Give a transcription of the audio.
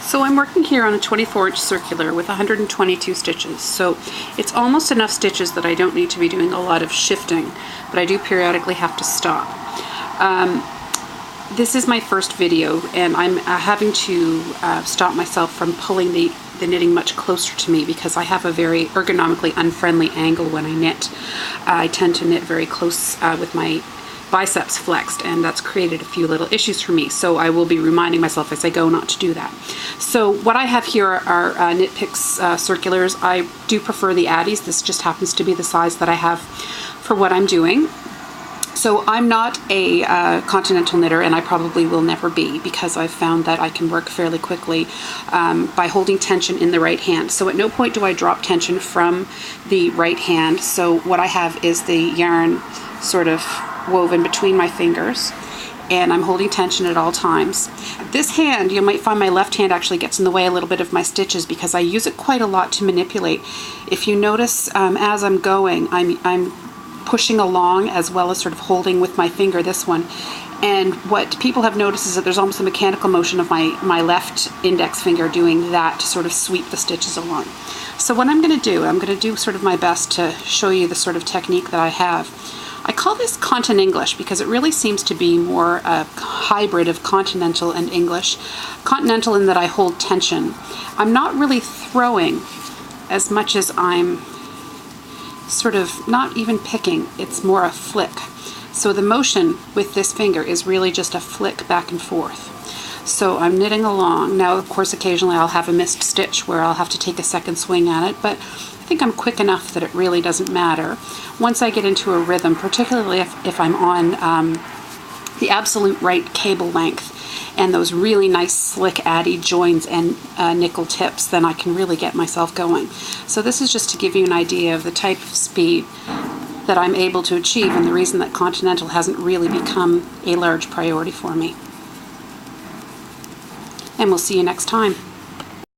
So I'm working here on a 24-inch circular with 122 stitches. So it's almost enough stitches that I don't need to be doing a lot of shifting, but I do periodically have to stop. This is my first video, and I'm having to stop myself from pulling the knitting much closer to me because I have a very ergonomically unfriendly angle when I knit. I tend to knit very close with my biceps flexed, and that's created a few little issues for me. So I will be reminding myself as I go not to do that. So what I have here are Knit Picks circulars. I do prefer the Addies. This just happens to be the size that I have for what I'm doing. So I'm not a continental knitter, and I probably will never be, because I've found that I can work fairly quickly by holding tension in the right hand. So at no point do I drop tension from the right hand. So what I have is the yarn sort of woven between my fingers, and I'm holding tension at all times. This hand, you might find my left hand actually gets in the way a little bit of my stitches because I use it quite a lot to manipulate. If you notice, as I'm going, I'm pushing along as well as sort of holding with my finger this one. And what people have noticed is that there's almost a mechanical motion of my left index finger doing that to sort of sweep the stitches along. So what I'm going to do sort of my best to show you the sort of technique that I have. I call this Contin-English because it really seems to be more a hybrid of continental and English. Continental in that I hold tension. I'm not really throwing as much as I'm sort of not even picking. It's more a flick. So the motion with this finger is really just a flick back and forth. So I'm knitting along. Now, of course, occasionally I'll have a missed stitch where I'll have to take a second swing at it, but I think I'm quick enough that it really doesn't matter. Once I get into a rhythm, particularly if I'm on the absolute right cable length and those really nice slick Addie joins and nickel tips, then I can really get myself going. So this is just to give you an idea of the type of speed that I'm able to achieve, and the reason that continental hasn't really become a large priority for me. And we'll see you next time.